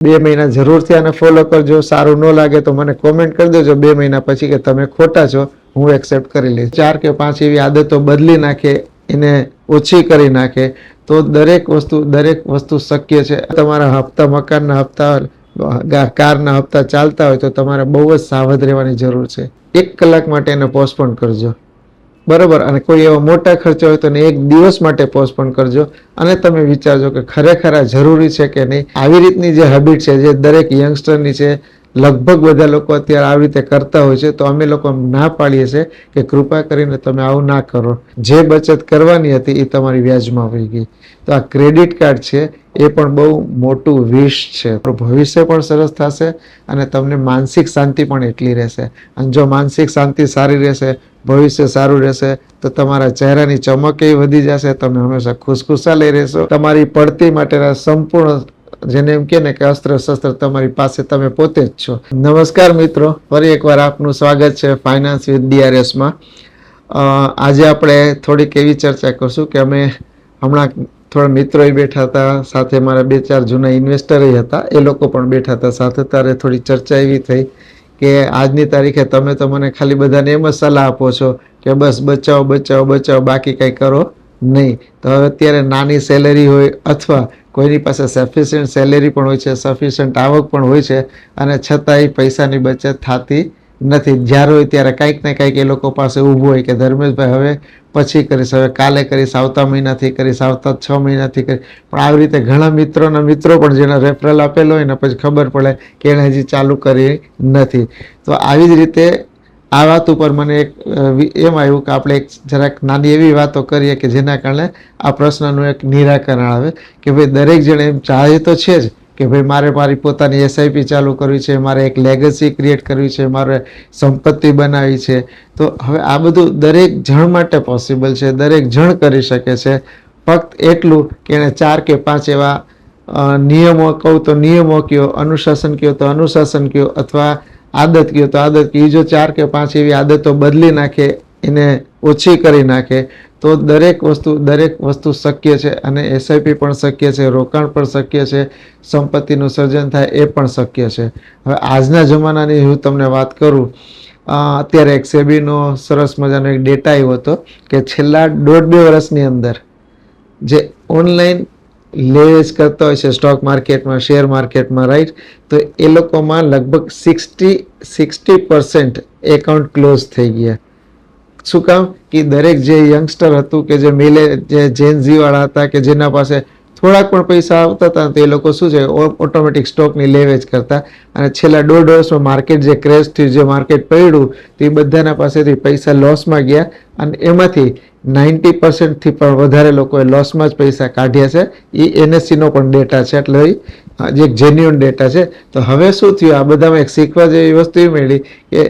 2 મહિના જરૂરથી આને ફોલો કરજો. સારું ન લાગે તો મને કોમેન્ટ કરી દેજો 2 મહિના પછી કે તમે ખોટા છો, હું એક્સેપ્ટ કરી લઈશ. 4 કે 5 એવી આદતો બદલી નાખે, એને ઓછી કરી નાખે તો દરેક વસ્તુ શક્ય છે. તમારા હપ્તા, મકાનના હપ્તા, કારના હપ્તા ચાલતા હોય તો તમારે બહુ જ સાવધ રહેવાની જરૂર છે. 1 કલાક માટે એને પોસ્ટપોન કરજો, બરોબર. અને કોઈ એવો મોટા ખર્ચો હોય તો એને 1 દિવસ માટે પોસ્ટપોન કરજો અને તમે વિચારજો કે ખરેખર આ જરૂરી છે કે નહીં. આવી રીતની જે હેબિટ છે, જે દરેક યંગસ્ટરની છે, લગભગ બધા લોકો અત્યારે આવી રીતે કરતા હોય છે. તો અમે લોકો ના પાડીએ છીએ કે કૃપા કરીને તમે આવું ના કરો. જે બચત કરવાની હતી એ તમારી વ્યાજમાં વહી ગઈ. તો આ ક્રેડિટ કાર્ડ છે એ પણ બહુ મોટું વિષ છે. ભવિષ્ય પણ સરસ થશે અને તમને માનસિક શાંતિ પણ એટલી રહેશે. અને જો માનસિક શાંતિ સારી રહેશે, ભવિષ્ય સારું રહેશે તો તમારા ચહેરાની ચમક એ વધી જશે. તમે હંમેશા ખુશખુશાલી રહેશો. તમારી પડતી માટેના સંપૂર્ણ, જેને એમ કે ને કે અસ્ત્ર શસ્ત્ર તમારી પાસે તમે પોતે જ છો. નમસ્કાર મિત્રો, ફરી એકવાર આપનું સ્વાગત છે ફાઇનાન્સ વિથ DRS માં. આજે આપણે થોડીક એવી ચર્ચા કરશું કે અમે હમણાં થોડા મિત્રો બેઠા હતા, સાથે મારા 2-4 જૂના ઇન્વેસ્ટર હતા, એ લોકો પણ બેઠા હતા સાથે. ત્યારે થોડી ચર્ચા એવી થઈ કે આજની તારીખે તમે તો મને ખાલી બધાને એમ જ સલાહ આપો છો કે બસ બચાવો બચાવો બચાવો, બાકી કંઈ કરો નહીં. તો હવે અત્યારે નાની સેલેરી હોય અથવા કોઈની પાસે સફિશિયન્ટ સેલેરી પણ હોય છે, સફિશિયન્ટ આવક પણ હોય છે, અને છતાંય પૈસાની બચત થતી નથી. જ્યારે હોય ત્યારે કંઈક ને કંઈક એ લોકો પાસે ઊભું હોય કે ધર્મેશભાઈ હવે પછી કરીશ, હવે કાલે કરીશ, આવતા મહિનાથી કરીશ, આવતા 6 મહિનાથી કરીશ. પણ આવી રીતે ઘણા મિત્રો પણ જેને રેફરલ આપેલો હોય ને પછી ખબર પડે કે એણે હજી ચાલુ કરી નથી. તો આવી જ રીતે આ વાત ઉપર મને એક એમ આવ્યું કે આપણે જરાક નાની એવી વાતો કરીએ કે જેના કારણે આ પ્રશ્નનું એક નિરાકરણ આવે કે ભાઈ દરેક જણ એમ ચાહે તો છે જ કે ભાઈ મારે મારી પોતાની SIP ચાલુ કરવી છે, મારે એક લેગસી ક્રિએટ કરવી છે, મારે સંપત્તિ બનાવી છે. તો હવે આ બધું દરેક જણ માટે પોસિબલ છે, દરેક જણ કરી શકે છે. ફક્ત એટલું કે એને 4 કે 5 એવા નિયમો કહું તો નિયમો કયો, અનુશાસન કયો તો અનુશાસન કયો, અથવા આદત કયો તો આદત કયો. જો 4 કે 5 એવી આદતો બદલી નાખે, એને ઓછી કરી નાખે તો દરેક વસ્તુ શક્ય છે. અને SIP પણ શક્ય છે, રોકાણ પણ શક્ય છે, સંપત્તિનું સર્જન થાય એ પણ શક્ય છે. હવે આજના જમાનાની હું તમને વાત કરું, અત્યારે એક સેબીનો સરસ મજાનો એક ડેટા આવ્યો હતો કે છેલ્લા 1.5-2 વર્ષની અંદર જે ઓનલાઈન લેવેચ કરતા હોય છે સ્ટોક માર્કેટમાં, શેર માર્કેટમાં, રાઈટ, તો એ લોકોમાં લગભગ 60% એકાઉન્ટ ક્લોઝ થઈ ગયા. શું કામ? કે દરેક જે યંગસ્ટર હતું કે જે જેન ઝી વાળા હતા કે જેના પાસે થોડાક પણ પૈસા આવતા હતા તો એ લોકો શું છે ઓટોમેટિક સ્ટોકની લેવેચ કરતા. અને છેલ્લા 1.5 વર્ષમાં માર્કેટ જે ક્રેશ થયું, જે માર્કેટ પડ્યું, તો એ બધાના પાસેથી પૈસા લોસમાં ગયા અને એમાંથી 90%થી પણ વધારે લોકોએ લોસમાં જ પૈસા કાઢ્યા છે. એ NSEનો પણ ડેટા છે, એટલે જે એક જેન્યુઅન ડેટા છે. તો હવે શું થયું, આ બધામાં એક શીખવા જેવી વસ્તુ એ મળી કે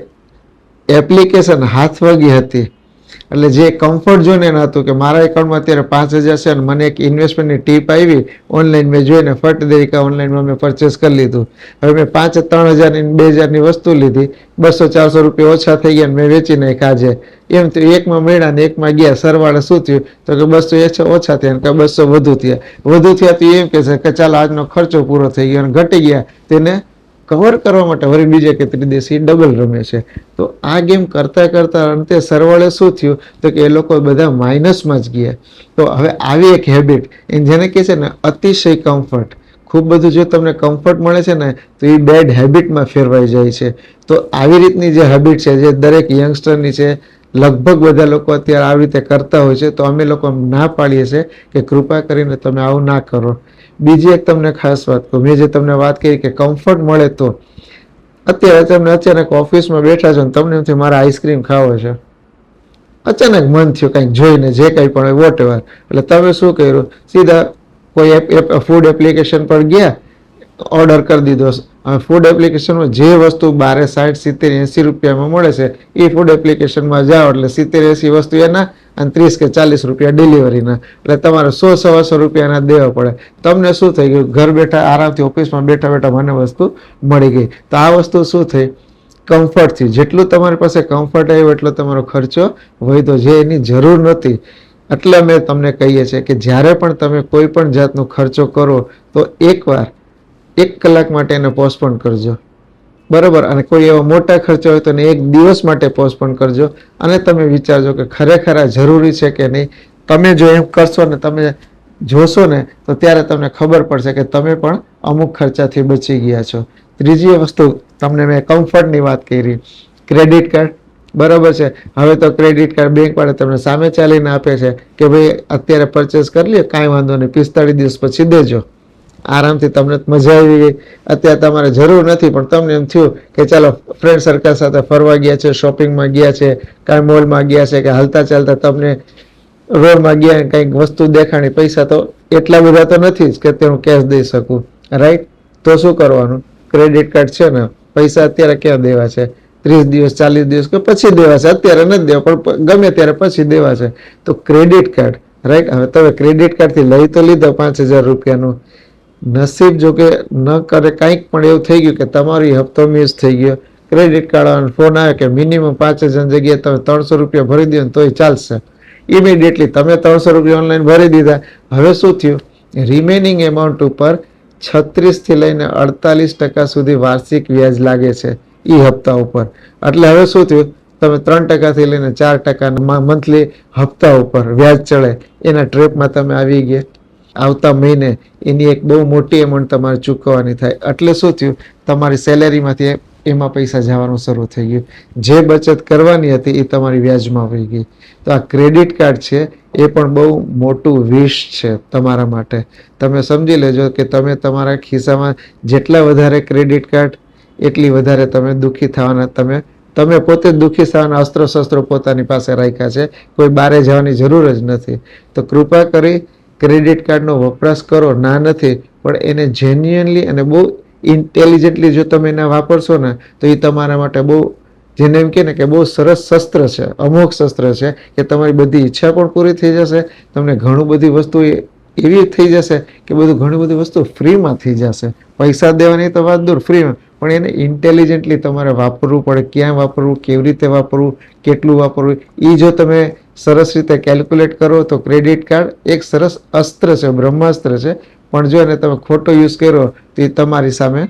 એપ્લિકેશન હાથ વગી હતી. એટલે જે કમ્ફર્ટ ઝોન એને હતું કે મારા એકાઉન્ટમાં અત્યારે 5,000 છે અને મને એક ઇન્વેસ્ટમેન્ટની ટીપ આવી ઓનલાઈન, મેં જોઈને ફટ દેરીકા ઓનલાઈનમાં મેં પરચેસ કરી લીધું. હવે મેં 3,000ની 2,000ની વસ્તુ લીધી, 200-400 રૂપિયા ઓછા થઈ ગયા, મેં વેચી નાખ્યા. આજે એમ થયું એકમાં મળ્યા ને એકમાં ગયા, સરવાળે શું થયું તો કે 200 ઓછા થયા ને 200 વધુ થયા. તો એમ કે છે કે ચાલો આજનો ખર્ચો પૂરો થઈ ગયો અને ઘટી ગયા, તેને કવર કરવા માટે વળી બીજે કે ત્રીજે ડબલ રમે છે. તો આ ગેમ કરતા અંતે સરવાળે શું થયું તો કે એ લોકો બધા માઇનસમાં જ ગયા. તો હવે આવી એક હેબિટ જેને કહે છે ને અતિશય કમ્ફર્ટ, ખૂબ બધું જો તમને કમ્ફર્ટ મળે છે ને તો એ બેડ હેબિટમાં ફેરવાઈ જાય છે. તો આવી રીતની જે હેબિટ છે જે દરેક યંગસ્ટરની છે, લગભગ બધા લોકો અત્યારે આવી રીતે કરતા હોય છે. તો અમે લોકો ના પાડીએ છીએ કે કૃપા કરીને તમે આવું ના કરો. બીજી એક તમને ખાસ વાત કહું, મેં જે તમને વાત કરી કે કમ્ફર્ટ મળે તો અત્યારે તમને અચાનક ઓફિસમાં બેઠા છો ને તમને એમ થયું મારે આઈસ્ક્રીમ ખાવો છે, અચાનક મન થયું કંઈક જોઈને, જે કંઈ પણ વોટ એવર, એટલે તમે શું કર્યું, સીધા કોઈ ફૂડ એપ્લિકેશન પર ગયા, ઓર્ડર કરી દીધો. ફૂડ એપ્લિકેશનમાં જે વસ્તુ 12, 60, 70, 80 રૂપિયામાં મળે છે એ ફૂડ એપ્લિકેશનમાં જાઓ એટલે 70-80 વસ્તુ એના અને 30 કે 40 રૂપિયા ડિલિવરીના. એટલે તમારે 100-125 રૂપિયાના દેવા પડે. તમને શું થઈ ગયું, ઘર બેઠા આરામથી ઓફિસમાં બેઠા મને વસ્તુ મળી ગઈ. તો આ વસ્તુ શું થઈ, કમ્ફર્ટથી. જેટલું તમારી પાસે કમ્ફર્ટ આવ્યો એટલો તમારો ખર્ચો વધ્યો, જે એની જરૂર નથી. એટલે અમે તમને કહીએ છીએ કે જ્યારે પણ તમે કોઈ પણ જાતનો ખર્ચો કરો તો એકવાર 1 કલાક માટે એને પોસ્ટપોન કરજો, બરાબર. અને કોઈ એવા મોટા ખર્ચા હોય તો એને 1 દિવસ માટે પોસ્ટપોન કરજો અને તમે વિચારજો કે ખરેખર આ જરૂરી છે કે નહીં. તમે જો એમ કરશો ને, તમે જોશો ને, તો ત્યારે તમને ખબર પડશે કે તમે પણ અમુક ખર્ચાથી બચી ગયા છો. ત્રીજી વસ્તુ, તમને મેં કમ્ફર્ટની વાત કરી, ક્રેડિટ કાર્ડ, બરાબર છે. હવે તો ક્રેડિટ કાર્ડ બેંક વાળા તમને સામે ચાલીને આપે છે કે ભાઈ અત્યારે પરચેસ કરી લ્યો, કાંઈ વાંધો નહીં, 45 દિવસ પછી દેજો. આરામથી, તમને મજા આવી ગઈ, અત્યારે તમારે જરૂર નથી, પણ તમને એમ થયું કે ચાલો ફ્રેન્ડ સર્કલ સાથે ફરવા ગયા છે, શોપિંગમાં ગયા છે, કાંઈ મોલમાં ગયા છે, કે હાલતા ચાલતા તમને રોડમાં ગયા, કંઈક વસ્તુ દેખાણી, પૈસા તો એટલા બધા તો નથી જ કે તે હું કેશ દઈ શકું, રાઈટ? તો શું કરવાનું? ક્રેડિટ કાર્ડ છે ને, પૈસા અત્યારે ક્યાં દેવા છે? 30 દિવસ, 40 દિવસ કે પછી દેવા છે, અત્યારે નથી દેવા, પણ ગમે ત્યારે પછી દેવા છે. તો ક્રેડિટ કાર્ડ, રાઈટ? હવે તમે ક્રેડિટ કાર્ડથી લઈ તો લીધો 5000 રૂપિયાનું, નસીબ જો કે ન કરે, કંઈક પણ એવું થઈ ગયું કે તમારી હપ્તો મિસ થઈ ગયો, ક્રેડિટ કાર્ડ વાળાનો ફોન આવ્યો કે મિનિમમ 5000 જગ્યાએ તમે 300 રૂપિયા ભરી દો ને તોય ચાલશે. ઇમિડિયેટલી તમે 300 રૂપિયા ઓનલાઈન ભરી દીધા. હવે શું થયું? રિમેનિંગ એમાઉન્ટ ઉપર 36 થી લઈને 48% સુધી વાર્ષિક વ્યાજ લાગે છે એ હપ્તા ઉપર. એટલે હવે શું થયું? તમે 3% થી લઈને 4% મંથલી હપ્તા ઉપર વ્યાજ ચડે એના ટ્રેપમાં તમે આવી ગયા. આવતા મહિને એની એક બહુ મોટી એમાઉન્ટ તમારે ચૂકવવાની થાય. એટલે શું થયું? તમારી સેલેરીમાંથી એમાં પૈસા જવાનું શરૂ થઈ ગયું. જે બચત કરવાની હતી એ તમારી વ્યાજમાં આવી ગઈ. તો આ ક્રેડિટ કાર્ડ છે એ પણ બહુ મોટું વિષ છે તમારા માટે. તમે સમજી લેજો કે તમે તમારા ખિસ્સામાં જેટલા વધારે ક્રેડિટ કાર્ડ, એટલી વધારે તમે દુઃખી થવાના. તમે પોતે જ દુઃખી થવાના અસ્ત્રો શસ્ત્રો પોતાની પાસે રાખ્યા છે, કોઈ બારે જવાની જરૂર જ નથી. તો કૃપા કરી ક્રેડિટ કાર્ડનો વપરાશ કરો, ના નથી, પણ એને જેન્યુઅનલી અને બહુ ઇન્ટેલિજન્ટલી જો તમે એને વાપરશો ને, તો એ તમારા માટે બહુ, જેને એમ કે ને કે બહુ સરસ શસ્ત્ર છે, અમોઘ શસ્ત્ર છે કે તમારી બધી ઈચ્છા પણ પૂરી થઈ જશે. તમને ઘણું બધી વસ્તુ એવી થઈ જશે કે ઘણી બધી વસ્તુ ફ્રીમાં થઈ જશે. પૈસા દેવાની તો વાત દૂર, ફ્રીમાં. પણ એને ઇન્ટેલિજન્ટલી તમારે વાપરવું પડે. ક્યાં વાપરવું, કેવી રીતે વાપરવું, કેટલું વાપરવું, એ જો તમે સરસ રીતે કેલ્ક્યુલેટ કરો તો ક્રેડિટ કાર્ડ એક સરસ અસ્ત્ર છે, બ્રહ્માસ્ત્ર છે. પણ જો એને તમે ખોટો યુઝ કર્યો તો એ તમારી સામે,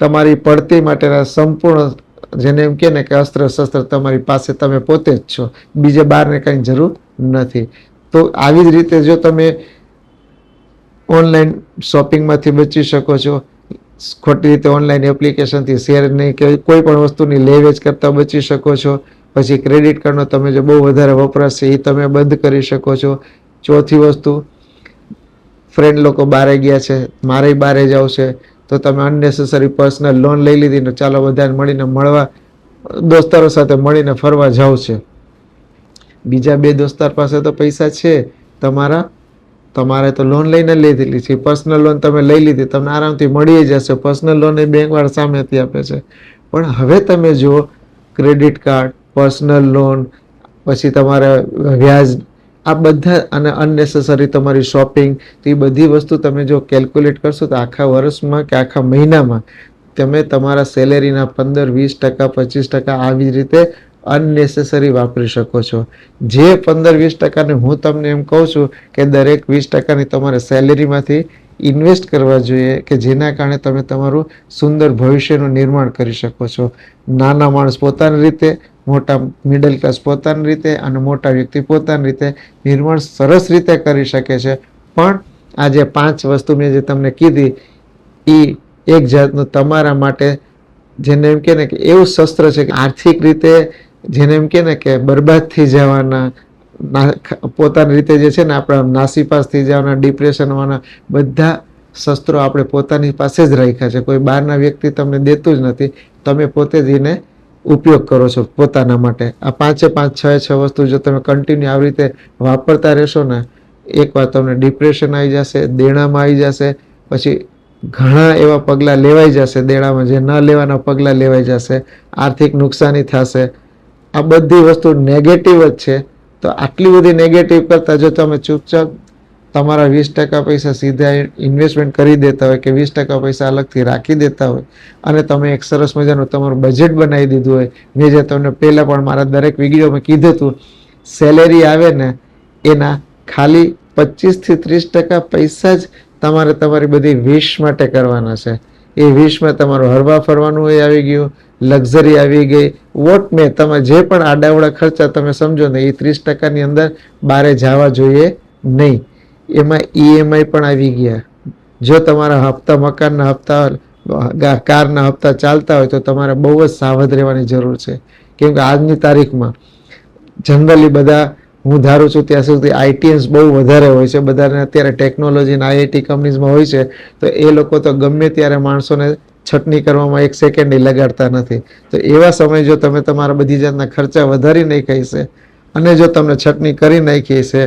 તમારી પડતી માટેના સંપૂર્ણ, જેને એમ કે ને કે અસ્ત્ર શસ્ત્ર તમારી પાસે તમે પોતે જ છો, બીજે બહારને કંઈ જરૂર નથી. તો આવી જ રીતે જો તમે ઓનલાઈન શોપિંગમાંથી બચી શકો છો, ખોટી રીતે ઓનલાઈન એપ્લિકેશનથી શેર નહીં કે કોઈ પણ વસ્તુની લે વેચ કરતા બચી શકો છો. પછી ક્રેડિટ કાર્ડનો તમે જે બહુ વધારે વપરાશ છે એ તમે બંધ કરી શકો છો. ચોથી વસ્તુ, ફ્રેન્ડ લોકો બહારે ગયા છે, મારે બહારે જવું છે, તો તમે અનનેસેસરી પર્સનલ લોન લઈ લીધી ને ચાલો બધાને મળીને મળવા, દોસ્તારો સાથે મળીને ફરવા જાવ છે. બીજા 2 દોસ્તાર પાસે તો પૈસા છે તમારે તો લોન લઈને લીધેલી છે, પર્સનલ લોન તમે લઈ લીધી, તમને આરામથી મળી જશે. પર્સનલ લોન એ બેંક વાળા સામેથી આપે છે. પણ હવે તમે જુઓ, ક્રેડિટ કાર્ડ, પર્સનલ લોન, પછી તમારે વ્યાજ, આ બધા, અને અનનેસેસરી તમારી શોપિંગ, તો એ બધી વસ્તુ તમે જો કેલ્ક્યુલેટ કરશો તો આખા વર્ષમાં કે આખા મહિનામાં તમે તમારા સેલેરીના 15-20%, 25% આવી રીતે અનનેસેસરી વાપરી શકો છો. જે 15-20%ને હું તમને એમ કહું છું કે દરેક 20%ની તમારે સેલેરીમાંથી ઇન્વેસ્ટ કરવા જોઈએ, કે જેના કારણે તમે તમારું સુંદર ભવિષ્યનું નિર્માણ કરી શકો છો. નાના માણસ પોતાની રીતે, મોટા મિડલ ક્લાસ પોતાની રીતે, અને મોટા વ્યક્તિ પોતાની રીતે નિર્માણ સરસ રીતે કરી શકે છે. પણ આ જે 5 વસ્તુ મેં જે તમને કીધી, એ એક જાતનું તમારા માટે, જેને એમ કે ને કે એવું શસ્ત્ર છે કે આર્થિક રીતે, જેને એમ કે ને કે બરબાદ થઈ જવાના, પોતાની રીતે જે છે ને આપણા નાસીપાસ થઈ જવાના, ડિપ્રેશનવાના, બધા શસ્ત્રો આપણે પોતાની પાસે જ રાખ્યા છે. કોઈ બહારના વ્યક્તિ તમને દેતું જ નથી, તમે પોતે જ એને ઉપયોગ કરો છો પોતાના માટે. આ 5 વસ્તુ જો તમે કન્ટિન્યુ આવી રીતે વાપરતા રહેશો ને, એકવાર તમને ડિપ્રેશન આવી જશે, દેણામાં આવી જશે, પછી ઘણા એવા પગલાં લેવાઈ જશે દેણામાં, જે ન લેવાના પગલાં લેવાઈ જશે, આર્થિક નુકસાની થશે. આ બધી વસ્તુ નેગેટિવ જ છે. તો આટલી બધી નેગેટિવ કરતાં જો તમે ચૂપચાપ તમારા 20% પૈસા સીધા ઇન્વેસ્ટમેન્ટ કરી દેતા હોય, કે 20% પૈસા અલગથી રાખી દેતા હોય, અને તમે એક સરસ મજાનું તમારું બજેટ બનાવી દીધું હોય, મેં જે તમને પહેલાં પણ મારા દરેક વિડીયોમાં કીધું હતું, સેલેરી આવે ને એના ખાલી 25 થી 30% પૈસા જ તમારે તમારી બધી વિશ માટે કરવાના છે. એ વિશમાં તમારું હરવા ફરવાનું એ આવી ગયું, લક્ઝરી આવી ગઈ, વોટ મે તમે જે પણ આડાવડા ખર્ચા તમે સમજો ને એ 30% અંદર બારે જવા જોઈએ નહીં. એમાં EMI પણ આવી ગયા. જો તમારા હપ્તા, મકાનના હપ્તા, કારના હપ્તા ચાલતા હોય તો તમારે બહુ જ સાવધ રહેવાની જરૂર છે. કેમ કે આજની તારીખમાં જનરલી બધા, હું ધારું છું ત્યાં સુધી ITs બહુ વધારે હોય છે. બધાને અત્યારે ટેકનોલોજી અને IIT કંપનીઝમાં હોય છે. તો એ લોકો તો ગમે ત્યારે માણસોને છટણી કરવામાં 1 સેકન્ડ લગાડતા નથી. તો એવા સમયે જો તમે તમારા બધી જાતના ખર્ચા વધારી નાખ્યા છે અને જો તમને છટણી કરી નાખી છે,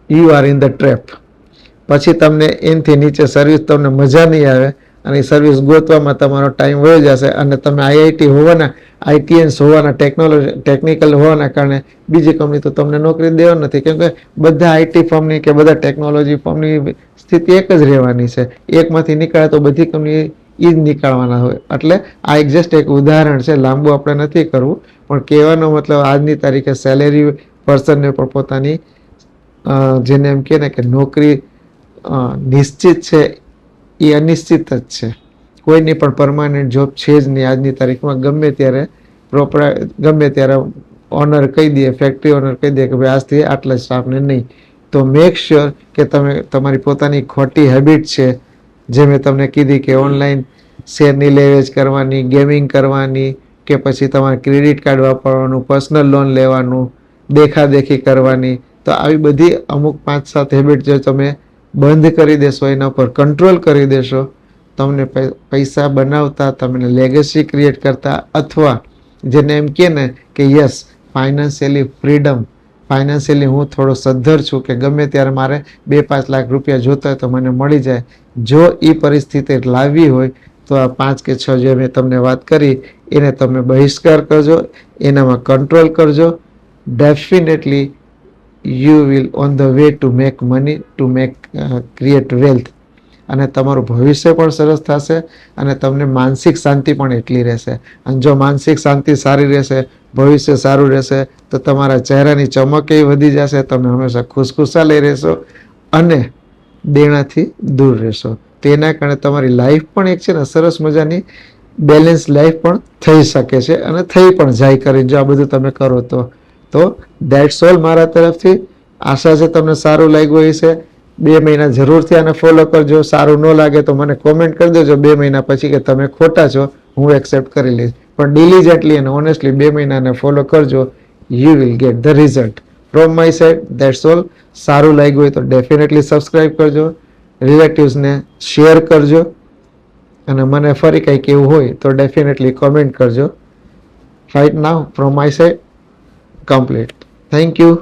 you are in the trap. પછી તમને એનથી નીચે સર્વિસ તમને મજા નહીં આવે અને એ સર્વિસ ગોતવામાં તમારો ટાઈમ વયો જશે અને તમે IIT હોવાના, ITNs હોવાના, ટેકનિકલ હોવાના કારણે બીજી કંપની તો તમને નોકરી દેવા નથી. કેમ કે બધા IT ફર્મની કે બધા ટેકનોલોજી ફર્મની સ્થિતિ એક જ રહેવાની છે. એકમાંથી નીકળે તો બધી કંપની એ જ નીકાળવાના હોય. એટલે આ જસ્ટ એક ઉદાહરણ છે, લાંબુ આપણે નથી કરવું, પણ કહેવાનો મતલબ આજની તારીખે સેલેરી પર્સનને પણ પોતાની જેને એમ કહે ને કે નોકરી નિશ્ચિત છે એ અનિશ્ચિત જ છે. કોઈની પણ પરમાનન્ટ જોબ છે જ નહીં આજની તારીખમાં. ગમે ત્યારે ઓનર કહી દે, ફેક્ટરી ઓનર કહી દે કે ભાઈ આજથી આટલા સ્ટાફને નહીં. તો મેક શ્યોર કે તમે તમારી પોતાની ખોટી હેબિટ છે, જે મેં તમને કીધી કે ઓનલાઈન શેરની લેવેચ કરવાની, ગેમિંગ કરવાની, કે પછી તમારે ક્રેડિટ કાર્ડ વાપરવાનું, પર્સનલ લોન લેવાનું, દેખાદેખી કરવાની, તો આવી બધી અમુક 5-7 હેબિટ જો તમે બંધ કરી દેશો, એના પર કંટ્રોલ કરી દેશો, તમને પૈસા બનાવતા, તમને લેગેસી ક્રિએટ કરતા, અથવા જેને એમ કહે ને કે યસ ફાઇનાન્શિયલી ફ્રીડમ, ફાઇનાન્શિયલી હું થોડો સદ્ધર છું કે ગમે ત્યારે મારે 2-5 લાખ રૂપિયા જોતા હોય તો મને મળી જાય. જો એ પરિસ્થિતિ લાવવી હોય તો આ 5 કે 6 જે મેં તમને વાત કરી એને તમે બહિષ્કાર કરજો, એનામાં કંટ્રોલ કરજો. Definitely you will on the way to make money, to make create wealth. અને તમારું ભવિષ્ય પણ સરસ થશે અને તમને માનસિક શાંતિ પણ એટલી રહેશે. અને જો માનસિક શાંતિ સારી રહેશે, ભવિષ્ય સારું રહેશે, તો તમારા ચહેરાની ચમક એ વધી જશે, તમે હંમેશા ખુશખુશાલ રહેશો અને દેણાથી દૂર રહેશો. તેના કારણે તમારી લાઈફ પણ એક છે ને સરસ મજાની બેલેન્સ લાઈફ પણ થઈ શકે છે અને થઈ પણ જાય કરીને જો આ બધું તમે કરો તો દેટ્સ ઓલ મારા તરફથી. આશા છે તમને સારું લાગ્યું હશે. 2 મહિના જરૂરથી આને ફોલો કરજો. સારું ન લાગે તો મને કોમેન્ટ કરી દેજો 2 મહિના પછી કે તમે ખોટા છો, હું એક્સેપ્ટ કરી લઈશ. પણ ડિલિજન્ટલી અને ઓનેસ્ટલી 2 મહિનાને ફોલો કરજો. You will get the result from my side. That's all. સારું લાગ્યું હોય તો ડેફિનેટલી સબસ્ક્રાઈબ કરજો, રિલેટિવ્સને શેર કરજો અને મને ફરી કંઈક એવું હોય તો ડેફિનેટલી કોમેન્ટ કરજો. Right now from my side complete. Thank you.